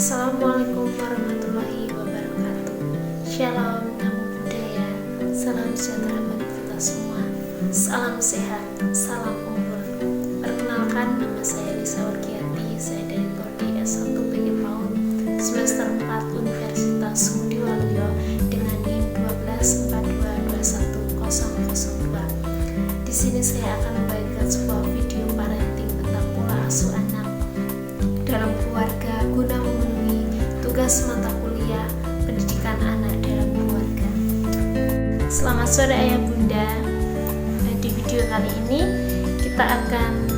Assalamualaikum warahmatullahi wabarakatuh. Shalom, namo buddhaya. Salam sejahtera bagi kita semua. Salam sehat, salam unggul. Perkenalkan, nama saya Lisa Wargiati. Saya dari Prodi S1 PG PAUD semester 4 Universitas Ngudi Waluyo dengan NIM 124221002. Di sini saya akan membagikan sebuah video parenting tentang pola asuh anak dalam keluarga guna memenuhi tugas mata kuliah pendidikan anak dalam keluarga. Selamat sore ayah bunda. Di video kali ini kita akan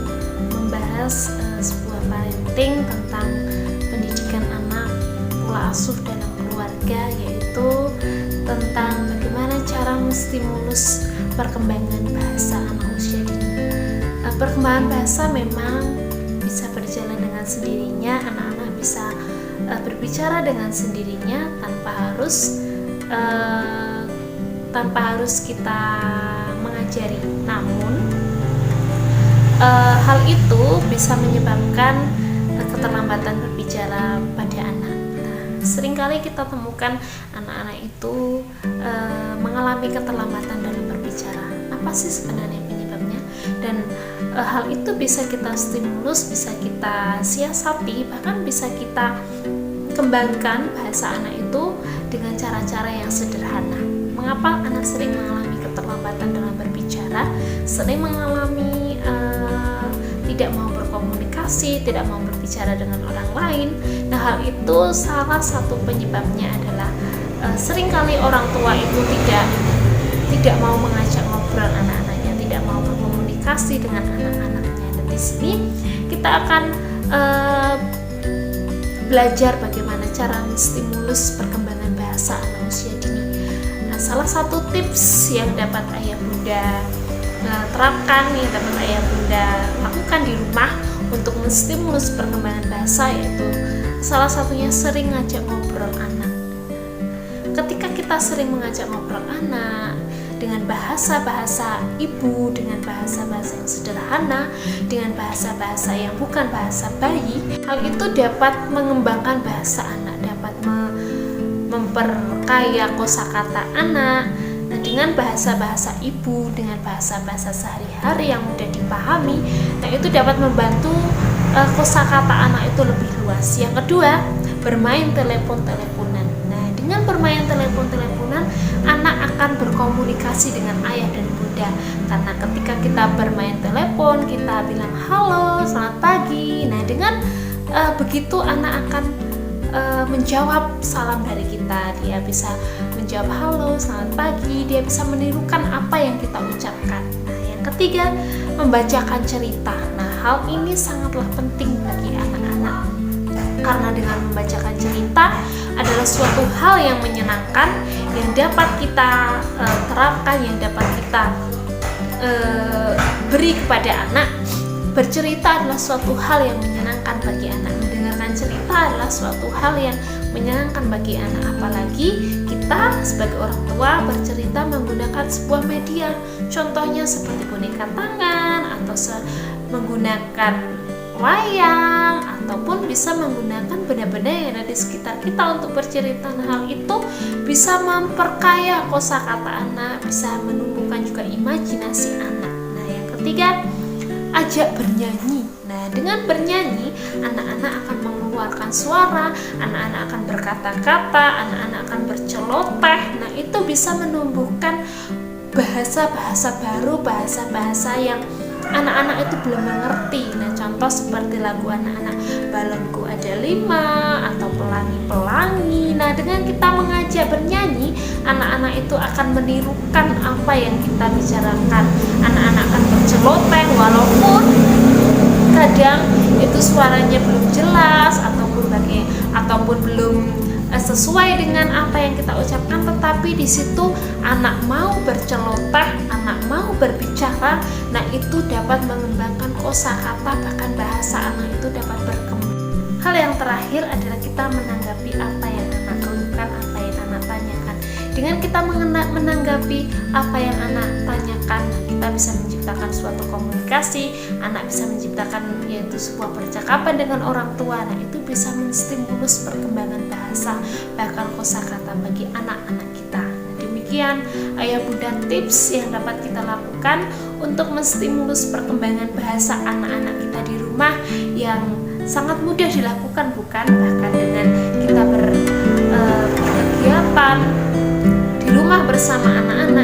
membahas sebuah parenting tentang pendidikan anak, pola asuh dalam keluarga, yaitu tentang bagaimana cara menstimulus perkembangan bahasa anak usia dini. Perkembangan bahasa memang bisa berjalan dengan sendirinya, anak-anak bisa berbicara dengan sendirinya tanpa harus kita mengajari. Namun hal itu bisa menyebabkan keterlambatan berbicara pada anak. Seringkali kita temukan anak-anak itu mengalami keterlambatan dalam berbicara. Apa sih sebenarnya penyebabnya? Dan hal itu bisa kita stimulus, bisa kita siasati, bahkan bisa kita kembangkan bahasa anak itu dengan cara-cara yang sederhana. Mengapa anak sering mengalami keterlambatan dalam berbicara, sering mengalami tidak mau berkomunikasi, tidak mau berbicara dengan orang lain? Nah, hal itu salah satu penyebabnya adalah seringkali orang tua itu tidak mau mengajak ngobrol anak-anaknya, tidak mau berkomunikasi dengan anak-anaknya. Dan di sini kita akan belajar bagaimana cara menstimulus perkembangan bahasa anak usia dini. Nah, salah satu tips yang dapat ayah bunda terapkan, yang dapat ayah bunda lakukan di rumah untuk menstimulus perkembangan bahasa, yaitu salah satunya sering ngajak ngobrol anak. Ketika kita sering mengajak ngobrol anak dengan bahasa-bahasa ibu, dengan bahasa-bahasa yang sederhana, dengan bahasa-bahasa yang bukan bahasa bayi, hal itu dapat mengembangkan bahasa anak, dapat memperkaya kosakata anak. Nah, dengan bahasa-bahasa ibu, dengan bahasa-bahasa sehari-hari yang mudah dipahami, nah itu dapat membantu kosakata anak itu lebih luas. Yang kedua, bermain telepon-teleponan. Nah, dengan bermain telepon-teleponan, anak akan berkomunikasi dengan ayah dan bunda. Karena ketika kita bermain telepon, kita bilang halo, selamat pagi. Nah, dengan begitu anak akan menjawab salam dari kita. Dia bisa menjawab halo, selamat pagi. Dia bisa menirukan apa yang kita ucapkan. Nah, yang ketiga, membacakan cerita. Nah, hal ini sangatlah penting bagi anak-anak, karena dengan membacakan cerita adalah suatu hal yang menyenangkan, yang dapat kita terapkan, yang dapat kita beri kepada anak. Bercerita adalah suatu hal yang menyenangkan bagi anak. Mendengarkan cerita adalah suatu hal yang menyenangkan bagi anak. Apalagi kita sebagai orang tua bercerita menggunakan sebuah media, contohnya seperti boneka tangan, atau menggunakan wayang, ataupun bisa menggunakan benda-benda yang ada di sekitar kita untuk bercerita. Nah, hal itu bisa memperkaya kosakata anak, bisa menumbuhkan juga imajinasi anak. Nah, yang ketiga, ajak bernyanyi. Nah, dengan bernyanyi, anak-anak akan mengeluarkan suara, anak-anak akan berkata-kata, anak-anak akan berceloteh. Nah, itu bisa menumbuhkan bahasa-bahasa baru, bahasa-bahasa yang anak-anak itu belum mengerti. Nah, contoh seperti lagu anak-anak, balonku ada 5, atau pelangi-pelangi. Nah, dengan kita mengajak bernyanyi, anak-anak itu akan menirukan apa yang kita bicarakan. Anak-anak akan berceloteh walaupun kadang itu suaranya belum jelas ataupun belum sesuai dengan apa yang kita ucapkan, tetapi di situ anak mau berceloteh, anak mau berbicara. Nah, itu dapat mengembangkan kosakata, bahkan bahasa anak itu dapat berkembang. Hal yang terakhir adalah kita menanggapi apa yang anak keluhkan, apa yang anak tanyakan. Dengan kita menanggapi apa yang anak tanyakan, kita kita bisa menciptakan suatu komunikasi, anak bisa menciptakan yaitu sebuah percakapan dengan orang tua. Nah, itu bisa menstimulus perkembangan bahasa, bahkan kosakata bagi anak-anak kita. Demikian ayah bunda tips yang dapat kita lakukan untuk menstimulus perkembangan bahasa anak-anak kita di rumah, yang sangat mudah dilakukan, bukan? Bahkan dengan kita berkegiatan di rumah bersama anak-anak